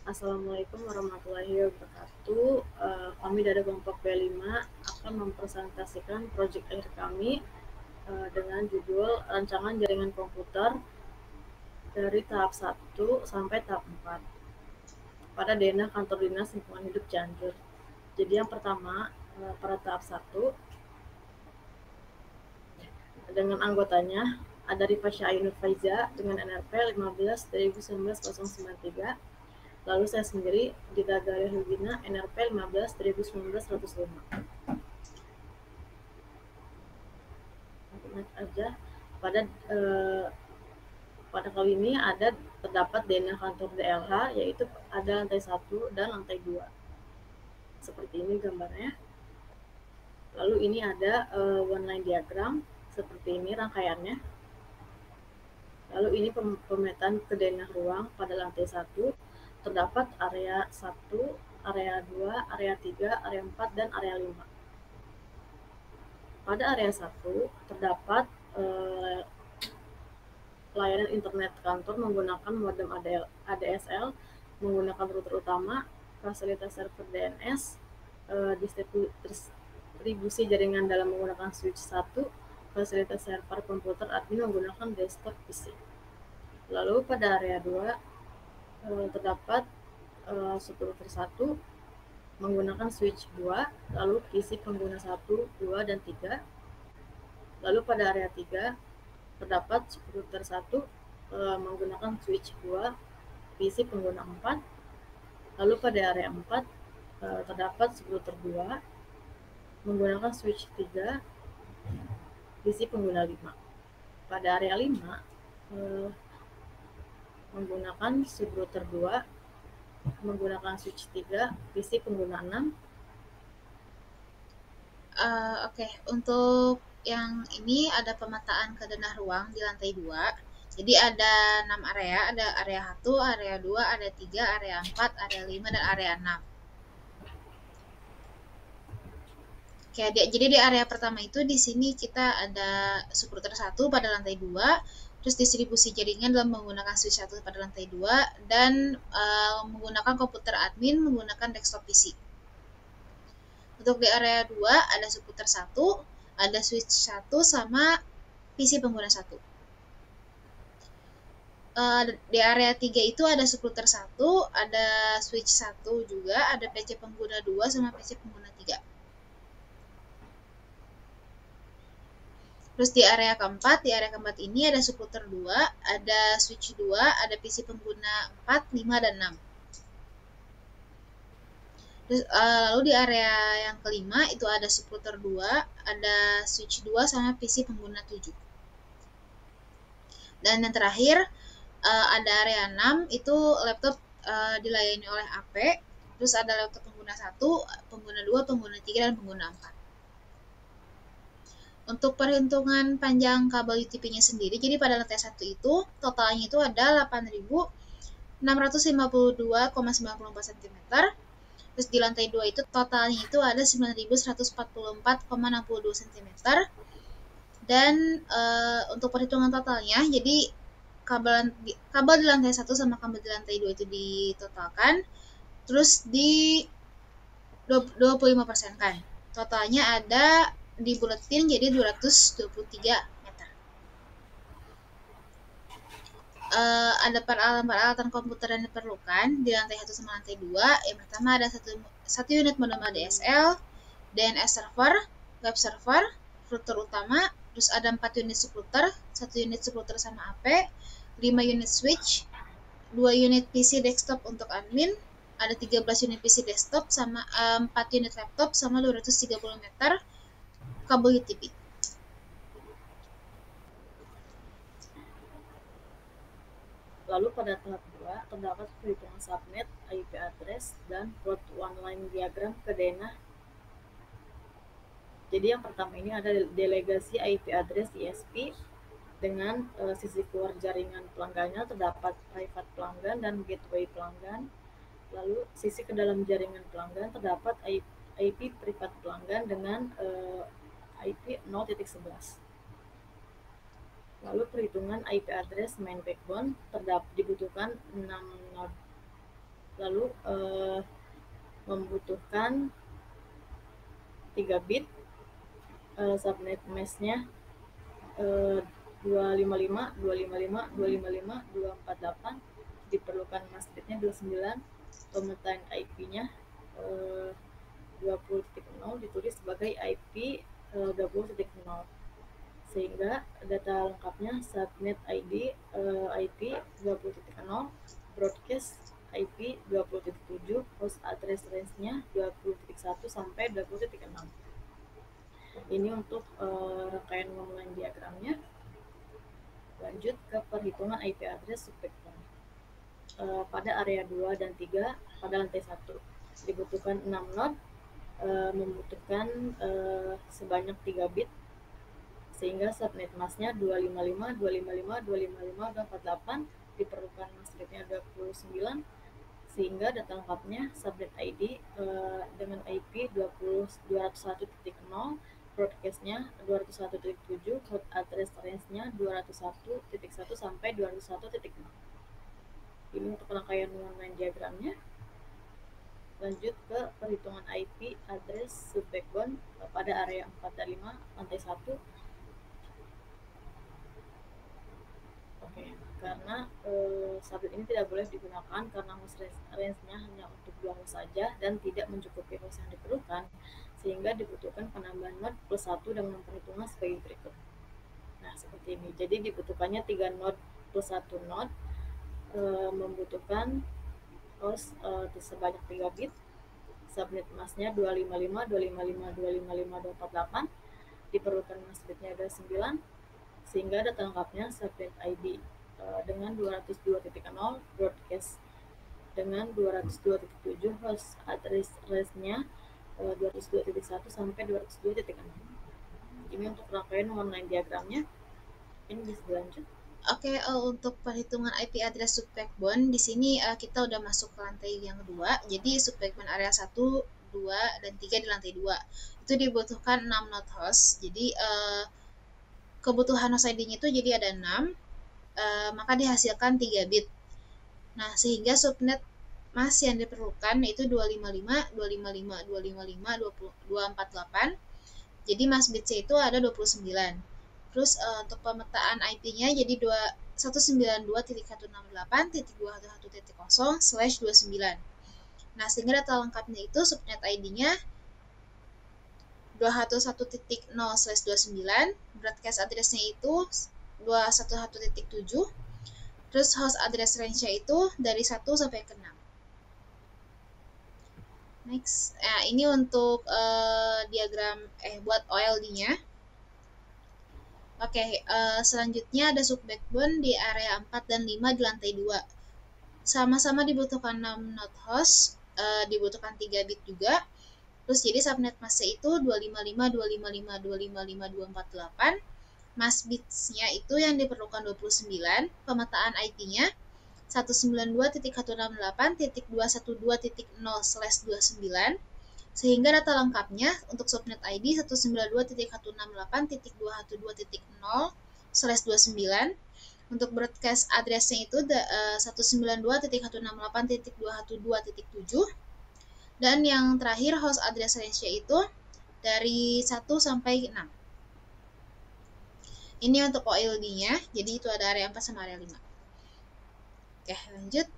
Assalamualaikum warahmatullahi wabarakatuh. Kami dari kelompok B5 akan mempresentasikan proyek akhir kami dengan judul Rancangan Jaringan Komputer dari tahap 1 sampai tahap 4 pada denah kantor dinas lingkungan hidup Cianjur. Jadi yang pertama, pada tahap 1 dengan anggotanya ada Rifasya Ainur Faiza dengan NRP 15/2019-093. Lalu saya sendiri Dita Galia Hugina NRP 15/2019-105. Next aja pada eh, pada kali ini terdapat denah kantor DLH, yaitu ada lantai 1 dan lantai 2 seperti ini gambarnya. Lalu ini ada one line diagram seperti ini rangkaiannya. Lalu ini pemetaan ke denah ruang pada lantai 1 terdapat area 1, area 2, area 3, area 4, dan area 5. Pada area 1 terdapat layanan internet kantor menggunakan modem ADSL, menggunakan router utama, fasilitas server DNS, distribusi jaringan dalam menggunakan switch 1, fasilitas server komputer admin menggunakan desktop PC. Lalu pada area 2 terdapat router 1 menggunakan switch 2, lalu PC pengguna 1, 2, dan 3. Lalu pada area 3 terdapat router 1 menggunakan switch 2, PC pengguna 4. Lalu pada area 4 terdapat router 2 menggunakan switch 3, PC pengguna 5. Pada area 5 menggunakan subrouter 2 menggunakan switch 3, PC pengguna 6. Oke, untuk yang ini ada pemetaan ke denah ruang di lantai 2. Jadi ada 6 area, ada area 1, area 2, area 3, area 4, area 5, dan area 6. Oke, jadi di area pertama itu di sini kita ada subrouter 1 pada lantai 2, terus distribusi jaringan dalam menggunakan switch 1 pada lantai 2, dan menggunakan komputer admin menggunakan desktop PC. Untuk di area 2 ada subrouter 1, ada switch 1 sama PC pengguna 1. Di area 3 itu ada subrouter 1, ada switch 1 juga, ada PC pengguna 2 sama PC pengguna 3. Terus di area keempat ini ada subrouter 2, ada switch 2, ada PC pengguna 4, 5, dan 6. Terus, lalu di area yang kelima itu ada subrouter 2, ada switch 2 sama PC pengguna 7. Dan yang terakhir ada area 6 itu laptop dilayani oleh AP, terus ada laptop pengguna 1, pengguna 2, pengguna 3, dan pengguna 4. Untuk perhitungan panjang kabel UTP-nya sendiri, jadi pada lantai 1 itu totalnya itu ada 8.652,94 cm. Terus di lantai 2 itu totalnya itu ada 9.144,62 cm. Dan untuk perhitungan totalnya, jadi kabel di lantai 1 sama kabel di lantai 2 itu ditotalkan, terus di 25% kan. Totalnya ada di buletin jadi 223 meter. Ada peralatan komputer yang diperlukan di lantai 1 sama lantai 2. Yang pertama ada satu unit modem ADSL, DNS server, web server, router utama, terus ada 4 unit subrouter, 1 unit subrouter sama AP, 5 unit switch, 2 unit PC desktop untuk admin, ada 13 unit PC desktop sama 4 unit laptop sama 230 meter kabel UTP. Lalu pada tahap 2 terdapat perhitungan subnet, IP address, dan port one line diagram ke denah. Jadi yang pertama ini ada delegasi IP address ISP dengan sisi keluar jaringan pelanggannya terdapat private pelanggan dan gateway pelanggan. Lalu sisi ke dalam jaringan pelanggan terdapat IP privat pelanggan dengan IP 0.11. Lalu perhitungan IP address main backbone dibutuhkan 6 node. lalu membutuhkan 3 bit, subnet mask-nya 255, 255, 255, 248, diperlukan mask bitnya 29, pemetaan IP-nya 20.0 ditulis sebagai IP 20.0, sehingga data lengkapnya subnet ID IP 20.0, broadcast IP 20.7, host address range-nya 20.1 sampai 20.6. Ini untuk rangkaian ngomongin diagramnya. Lanjut ke perhitungan IP address subbackbone. Pada area 2 dan 3 pada lantai 1 dibutuhkan 6 node, membutuhkan sebanyak 3 bit, sehingga subnet mask-nya 255, 255, 255, 248, diperlukan mask bitnya 29, sehingga data lengkapnya subnet ID dengan IP 201.0, broadcast-nya 201.7, host address range-nya 201.1 sampai 201.6. Ini untuk rangkaian online diagramnya. Lanjut ke perhitungan IP address subbackbone pada area 4 dan 5 lantai 1. Oke, karena subnet ini tidak boleh digunakan karena host range-nya hanya untuk 2 host saja dan tidak mencukupi host yang diperlukan, sehingga dibutuhkan penambahan node plus 1 dengan perhitungan sebagai berikut. Nah, seperti ini. Jadi dibutuhkannya 3 node plus 1 node, membutuhkan host sebanyak 3 bit, subnet mask-nya 255, 255, 255, 248, diperlukan mask bitnya ada 9, sehingga data lengkapnya subnet ID dengan 202.0, broadcast dengan 202.7, host address range-nya 202.1 sampai 202.6. Ini untuk rangkaian online diagramnya. Ini bisa dilanjut. Oke, untuk perhitungan IP address subbackbone di sini kita udah masuk ke lantai yang kedua. Jadi subbackbone area 1, 2, dan 3 di lantai 2. Itu dibutuhkan 6 node host. Jadi kebutuhan host ID-nya itu jadi ada 6, maka dihasilkan 3 bit. Nah, sehingga subnet mask yang diperlukan itu 255, 255, 255, 248. Jadi mask bitnya itu ada 29. Terus untuk pemetaan IP-nya jadi 192.168.211.0/29. Nah, sehingga data lengkapnya itu subnet ID-nya 211.0/29, broadcast address-nya itu 211.7, terus host address range-nya itu dari 1 sampai ke 6. Next, ini untuk diagram buat OLD-nya. Oke, selanjutnya ada subbackbone di area 4 dan 5 di lantai 2. Sama-sama dibutuhkan 6 node host, dibutuhkan 3 bit juga. Terus jadi subnet mask itu 255, 255, 255, 248. Mask bits-nya itu yang diperlukan 29, pemetaan IP-nya 192.168.212.0/29, sehingga data lengkapnya untuk subnet ID 192.168.212.0/29, untuk broadcast address-nya itu 192.168.212.7, dan yang terakhir host address range-nya itu dari 1 sampai 6. Ini untuk OLD-nya, jadi itu ada area 4 sama area 5. Oke, lanjut.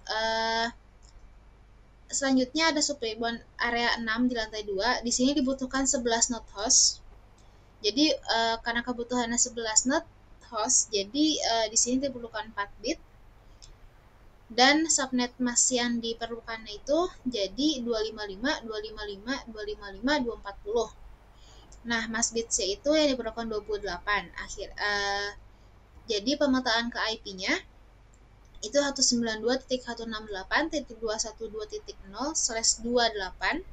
Selanjutnya ada subbackbone area 6 di lantai 2. Di sini dibutuhkan 11 node host. Jadi karena kebutuhannya 11 node host, jadi di sini diperlukan 4 bit. Dan subnet mask yang diperlukan itu jadi 255, 255, 255, 240. Nah, mask bitsnya itu yang diperlukan 28. Jadi pemetaan ke IP-nya itu 192.168.212.0/28.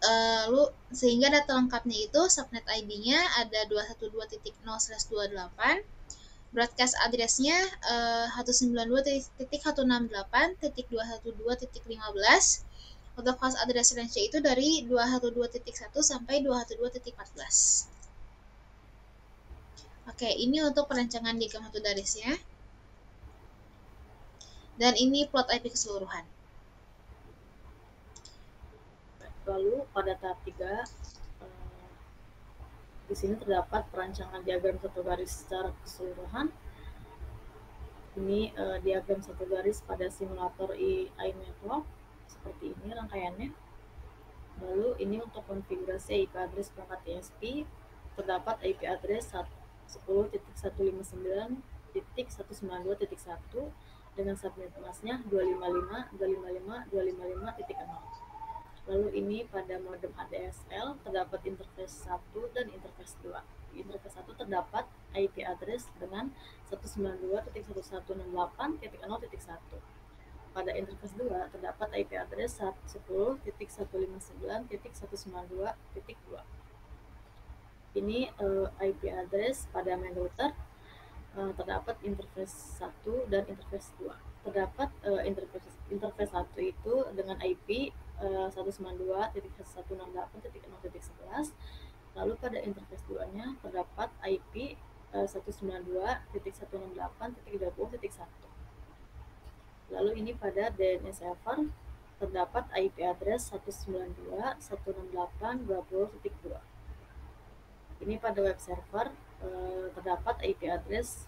Lalu sehingga data lengkapnya itu subnet ID-nya ada 212.0/28, broadcast address-nya 192.168.212.15. Untuk host address range itu dari 212.1 sampai 212.14. Oke, ini untuk perancangan diagram satu garisnya. Dan ini plot IP keseluruhan. Lalu pada tahap 3, di sini terdapat perancangan diagram satu garis secara keseluruhan. Ini diagram satu garis pada simulator iNetwork, seperti ini rangkaiannya. Lalu ini untuk konfigurasi IP address perangkat ISP, terdapat IP address 10.159.192.1 dengan subnet masknya 255.255.255.0. Lalu ini pada modem ADSL terdapat interface 1 dan interface 2. Di interface 1 terdapat IP address dengan 192.1168.0.1. Pada interface 2 terdapat IP address 10.159.192.2. Ini IP address pada main router, terdapat interface 1 dan interface 2. Terdapat interface 1 itu dengan IP 192.168.0.11. Lalu pada interface 2-nya terdapat IP 192.168.20.1. Lalu ini pada DNS server terdapat IP address 192.168.20.2. Ini pada web server terdapat IP address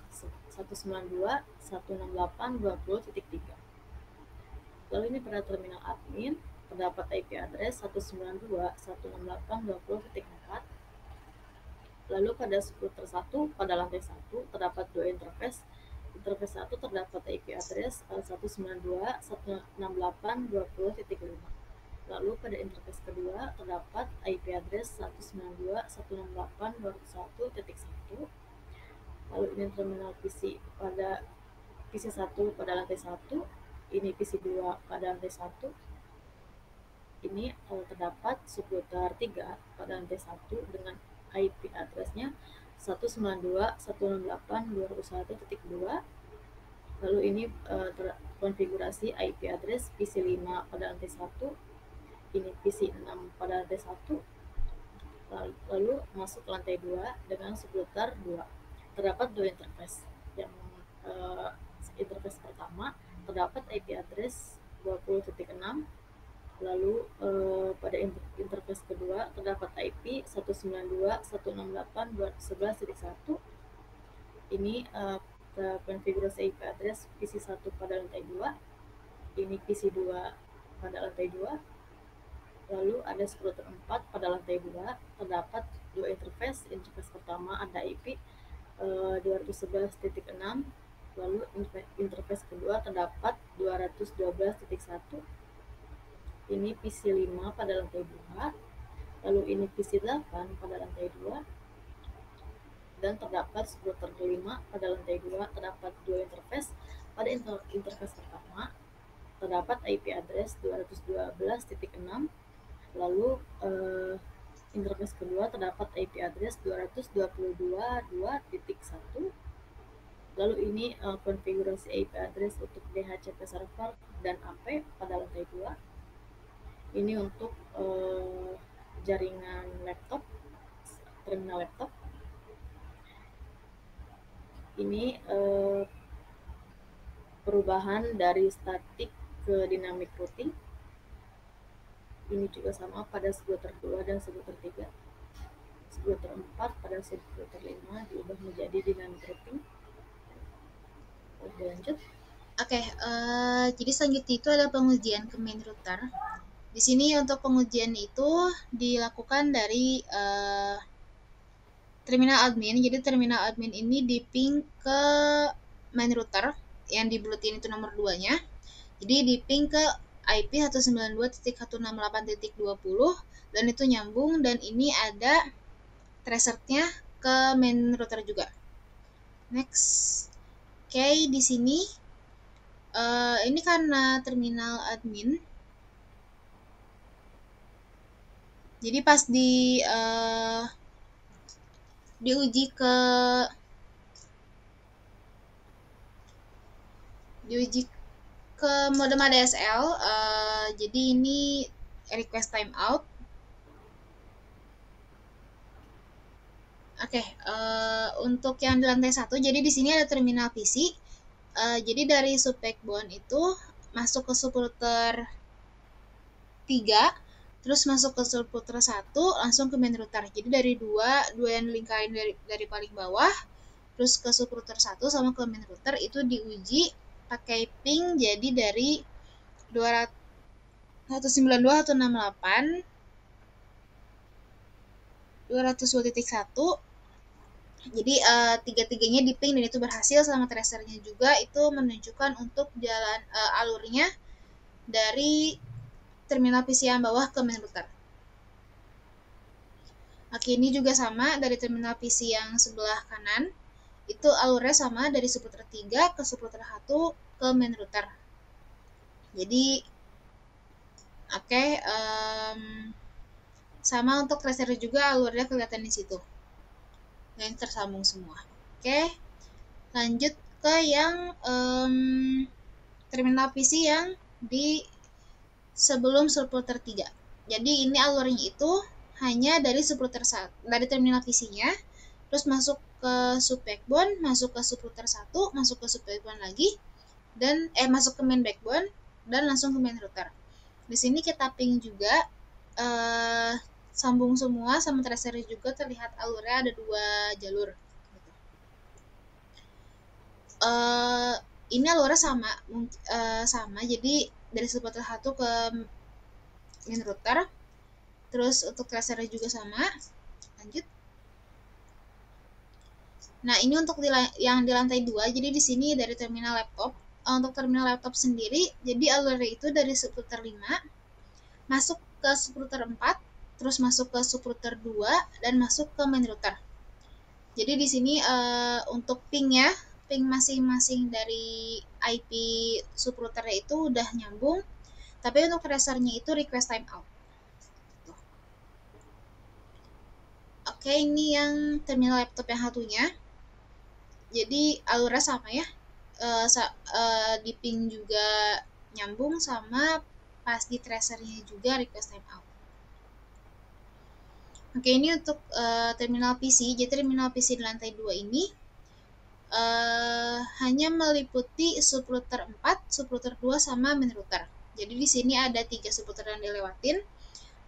192.168.20.3. Lalu ini pada terminal admin terdapat IP address 192.168.20.4. Lalu pada router 1 pada lantai 1 terdapat dua interface. Interface 1 terdapat IP address 192.168.20.5. Lalu pada interface kedua terdapat IP address 192.168.21.1. Lalu ini terminal PC pada PC 1 pada lantai 1, ini PC 2 pada lantai 1. Ini terdapat subrouter 3 pada lantai 1 dengan IP address-nya 192.168.201.2. Lalu ini konfigurasi IP address PC 5 pada lantai 1, ini PC 6 pada lantai 1. Lalu masuk ke lantai 2 dengan subrouter 2. Terdapat dua interface. Yang interface pertama terdapat IP address 20.6. Lalu pada interface kedua terdapat IP 192.168.11.1. Ini konfigurasi IP address PC 1 pada lantai 2. Ini PC 2 pada lantai 2. Lalu ada router 4 pada lantai 2, terdapat dua interface. Interface pertama ada IP 211.6. Lalu interface kedua terdapat 212.1. Ini PC 5 pada lantai 2. Lalu ini PC 8 pada lantai 2. Dan terdapat router 5 pada lantai 2. Terdapat dua interface. Pada interface pertama terdapat IP address 212.6. Lalu interface kedua terdapat IP address 222.2.1. Lalu ini konfigurasi IP address untuk DHCP server dan AP pada lantai 2. Ini untuk jaringan laptop, terminal laptop. Ini perubahan dari static ke dynamic routing. Ini juga sama pada subrouter 2 dan subrouter 3. Subrouter 4 pada subrouter 5 diubah menjadi dynamic routing. Lanjut. Oke, jadi selanjutnya itu ada pengujian ke main router. Di sini untuk pengujian itu dilakukan dari terminal admin. Jadi terminal admin ini di-ping ke main router yang dibulutin itu nomor 2-nya. Jadi di-ping ke IP 192.168.20 dan itu nyambung, dan ini ada tracernya ke main router juga. Next. Oke, di sini ini karena terminal admin. Jadi pas diuji ke modem ADSL, jadi ini request timeout. Oke, untuk yang di lantai 1, jadi di sini ada terminal PC. Jadi dari sub backbone itu masuk ke subrouter 3, terus masuk ke subrouter 1, langsung ke main router. Jadi dari dua yang lingkarin dari paling bawah, terus ke subrouter 1 sama ke main router itu diuji pakai ping jadi dari 192.168 202.1. Jadi tiga-tiganya di ping dan itu berhasil, sama tracernya juga itu menunjukkan untuk jalan alurnya dari terminal PC yang bawah ke main router. Oke, ini juga sama dari terminal PC yang sebelah kanan. Itu alurnya sama dari subrouter 3 ke subrouter 1 ke main router. Jadi oke, sama untuk tracer juga alurnya kelihatan di situ. Dan tersambung semua. Oke. Lanjut ke yang terminal PC yang di sebelum subrouter 3. Jadi ini alurnya itu hanya dari subrouter dari terminal PC-nya, terus masuk ke sub backbone, masuk ke subrouter 1, masuk ke sub backbone lagi, dan masuk ke main backbone dan langsung ke main router. Di sini kita ping juga sambung semua, sama tracer juga terlihat alurnya ada 2 jalur. Ini alurnya sama, jadi dari subrouter 1 ke main router. Terus untuk tracernya juga sama. Lanjut. Nah, ini untuk yang di lantai 2. Jadi di sini dari terminal laptop. Untuk terminal laptop sendiri, jadi alurnya itu dari subrouter 5 masuk ke subrouter 4, terus masuk ke subrouter 2 dan masuk ke main router. Jadi di sini untuk pingnya, ping masing-masing dari IP subrouternya itu udah nyambung, tapi untuk tracernya itu request timeout. Oke, ini yang terminal laptop yang satunya. Jadi alurnya sama ya, di ping juga nyambung, sama pas di tracernya juga request timeout. Oke, ini untuk terminal PC. Jadi terminal PC di lantai 2 ini hanya meliputi subrouter 4, subrouter 2 sama main router. Jadi di sini ada 3 subrouter yang dilewatin,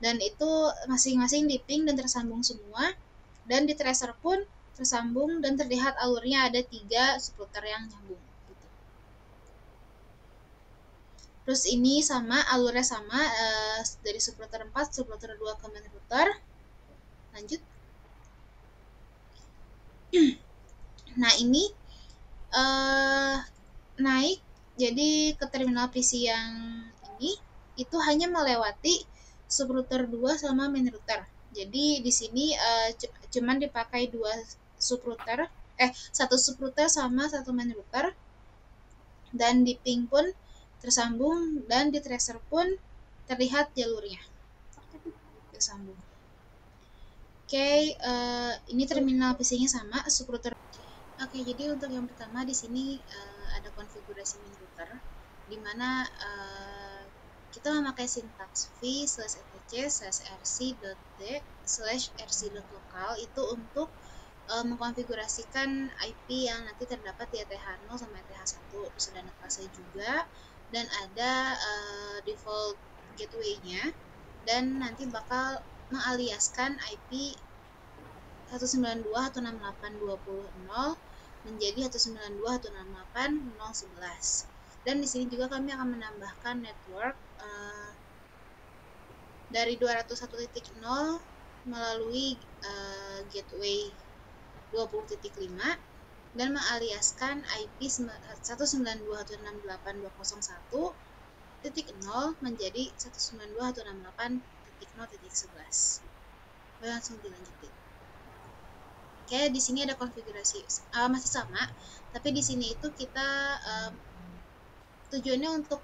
dan itu masing-masing di ping dan tersambung semua, dan di tracer pun tersambung dan terlihat alurnya ada 3 subrouter yang nyambung gitu. Terus ini sama, alurnya sama dari subrouter 4, subrouter 2 ke main router. Lanjut. Nah, ini naik jadi ke terminal PC yang ini itu hanya melewati subrouter 2 sama main router. Jadi di sini cuman dipakai 2 subrouter, satu subrouter sama satu main router, dan di ping pun tersambung, dan di tracer pun terlihat jalurnya tersambung. Oke, ini terminal PC-nya sama, subrouter. Oke, jadi untuk yang pertama di sini ada konfigurasi main router, di mana kita memakai sintaks v/etc/rc.d/rc.lokal itu untuk mengkonfigurasikan IP yang nanti terdapat di ETH0 sama ETH1. Terus ada netclass juga, dan ada default gateway-nya, dan nanti bakal mengaliaskan IP 192.168.20.0 menjadi 192.168.0.11. Dan di sini juga kami akan menambahkan network dari 201.0 melalui gateway 20.5 dan mengaliaskan IP 192.168.201.0 menjadi 192.168.0.11. Langsung dilanjutin. Oke, di sini ada konfigurasi masih sama, tapi di sini itu kita tujuannya untuk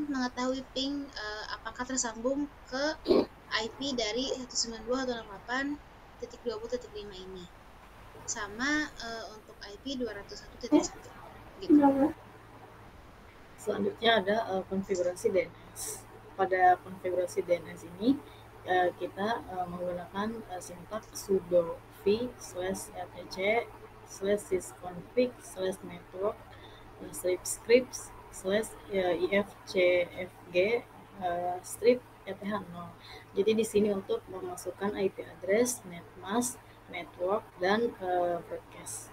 mengetahui ping apakah tersambung ke IP dari 192.168.20.5 ini, sama untuk IP 201.1 gitu. Selanjutnya ada konfigurasi DNS. Pada konfigurasi DNS ini kita menggunakan sintaks sudo v/etc/sysconfig/network strip scripts slash ifcfg strip ETH0. Jadi di sini untuk memasukkan IP address, netmask, network, dan broadcast.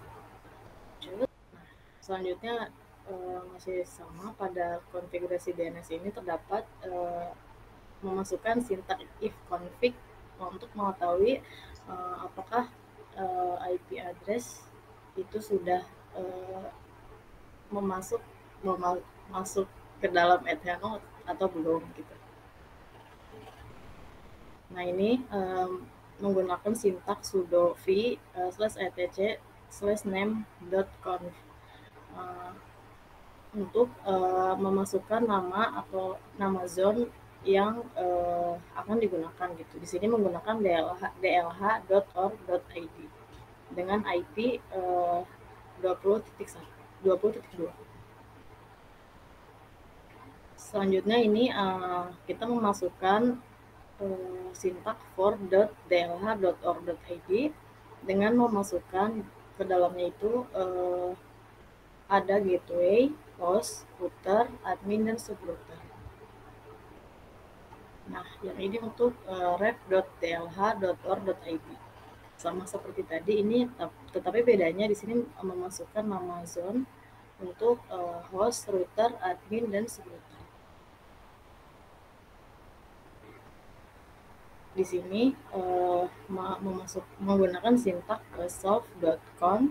Selanjutnya masih sama, pada konfigurasi DNS ini terdapat memasukkan sintak if config untuk mengetahui apakah IP address itu sudah masuk ke dalam ETH0 atau belum gitu. Nah ini menggunakan sintak sudo v /etc/name.conf untuk memasukkan nama atau nama zone yang akan digunakan gitu. Di sini menggunakan dlh.org.id dengan IP 20.2. Selanjutnya ini kita memasukkan sintak for.dlh.org.id dengan memasukkan ke dalamnya itu ada gateway, host, router, admin, dan subrouter. Nah, yang ini untuk ref.dlh.org.id. Sama seperti tadi, ini tetapi bedanya di sini memasukkan nama zone untuk host, router, admin, dan subrouter. Di sini menggunakan sintak solve.conf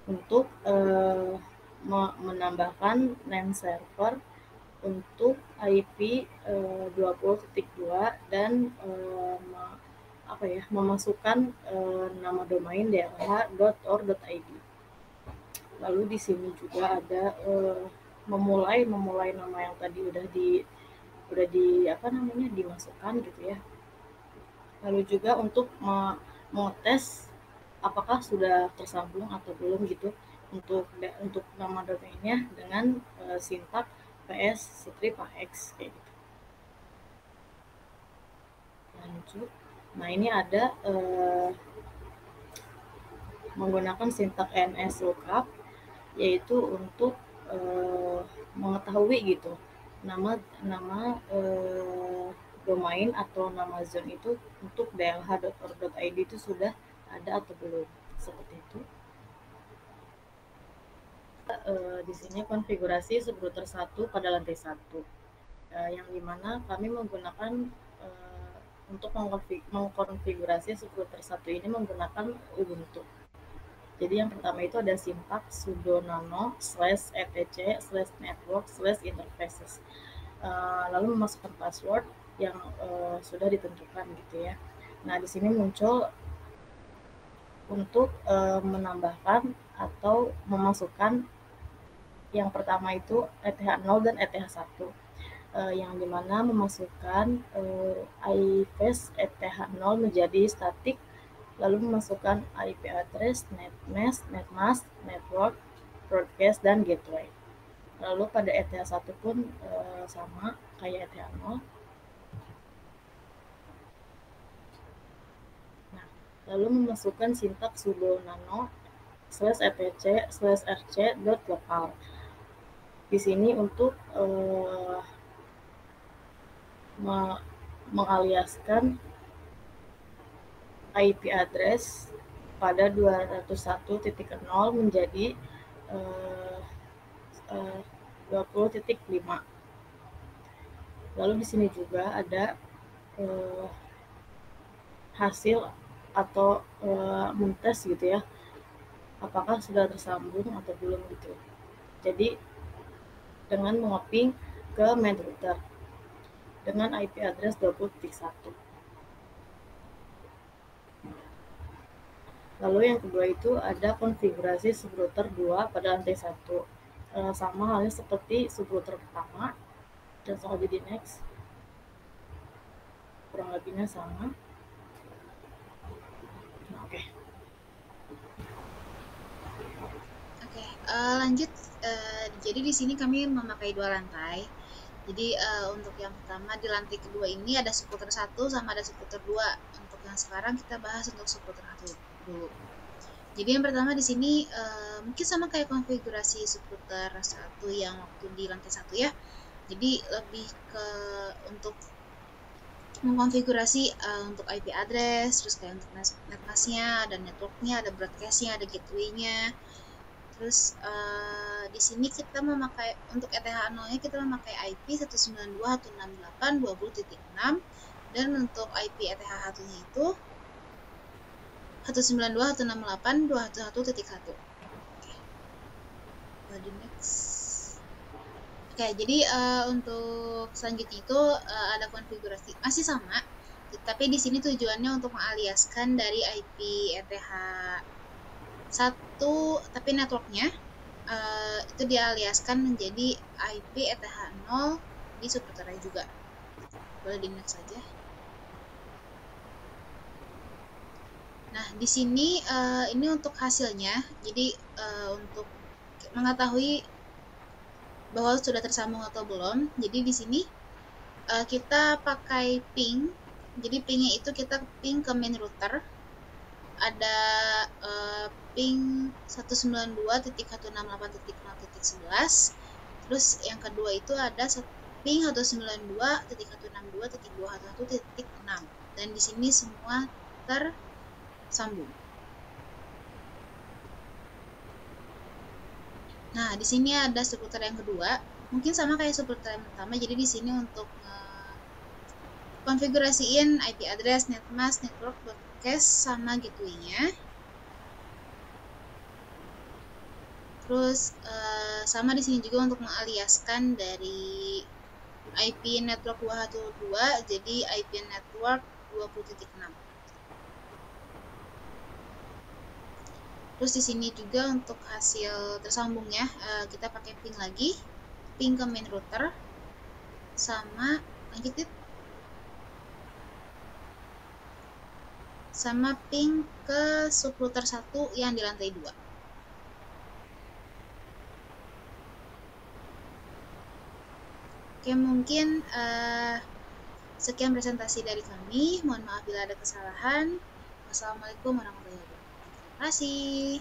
untuk menambahkan name server untuk IP 20.2 dan memasukkan nama domain dlh.org.id. Lalu di sini juga ada memulai nama yang tadi udah dimasukkan gitu ya. Lalu juga untuk mengetes apakah sudah tersambung atau belum gitu untuk nama domainnya dengan sintak ps /ax kayak gitu. Lanjut. Nah ini ada menggunakan sintak nslookup, yaitu untuk mengetahui gitu nama domain atau nama zone itu untuk dlh.org.id itu sudah ada atau belum, seperti itu. Di sini konfigurasi subrouter 1 pada lantai 1, yang dimana kami menggunakan untuk mengkonfigurasi subrouter 1 ini menggunakan Ubuntu. Jadi yang pertama itu ada sintak sudo nano /etc/network/interfaces, lalu memasukkan password yang sudah ditentukan gitu ya. Nah di sini muncul untuk menambahkan atau memasukkan yang pertama itu ETH0 dan ETH1, yang dimana memasukkan IPath ETH0 menjadi static, lalu memasukkan IP address, netmask, network, broadcast, dan gateway. Lalu pada ETH1 pun sama kayak ETH0. Nah, lalu memasukkan sintak sudo nano /etc/rc.local. Di sini untuk mengaliaskan IP address pada 201.0 menjadi 20.5. Lalu di sini juga ada hasil atau mentes gitu ya, apakah sudah tersambung atau belum gitu. Jadi dengan mengoping ke main router dengan IP address 20.1. Lalu yang kedua itu ada konfigurasi subrouter 2 pada lantai 1. Sama halnya seperti subrouter pertama, dan langsung aja di next. Kurang lebihnya sama. Nah, oke. Lanjut. Jadi di sini kami memakai 2 lantai. Jadi untuk yang pertama di lantai kedua ini ada subrouter 1 sama ada subrouter 2. Untuk yang sekarang kita bahas untuk subrouter 1 dulu. Jadi yang pertama di sini mungkin sama kayak konfigurasi subrouter 1 yang waktu di lantai 1 ya. Jadi lebih ke untuk mengkonfigurasi untuk IP address, terus kayak untuk netmasknya, ada networknya, ada broadcastnya, ada gateway-nya. Terus di sini kita memakai untuk ETH0-nya kita memakai IP 192.168.20.6 dan untuk IP ETH1-nya itu 192.168.21.1. Di next. Oke, jadi untuk selanjutnya itu ada konfigurasi masih sama, tapi di sini tujuannya untuk mengaliaskan dari IP ETH1 tapi networknya itu dialiaskan menjadi IP ETH0 di subrouternya juga. Boleh di next saja. Nah, di sini ini untuk hasilnya. Jadi untuk mengetahui bahwa sudah tersambung atau belum. Jadi di sini kita pakai ping. Jadi pingnya itu kita ping ke main router. Ada ping 192.168.0.11. Terus yang kedua itu ada ping 192.162.211.6. Dan di sini semua tersambung. Nah, di sini ada subrouter yang kedua. Mungkin sama kayak subrouter yang pertama. Jadi di sini untuk konfigurasiin IP address, netmask, network, broadcast sama gateway-nya. Terus sama di sini juga untuk mengaliaskan dari IP network 212 jadi IP network 20.6. Terus di sini juga untuk hasil tersambungnya kita pakai ping lagi, ping ke main router sama lanjutin sama ping ke subrouter 1 yang di lantai 2. Oke, mungkin sekian presentasi dari kami. Mohon maaf bila ada kesalahan. Wassalamualaikum warahmatullahi wabarakatuh. Terima kasih.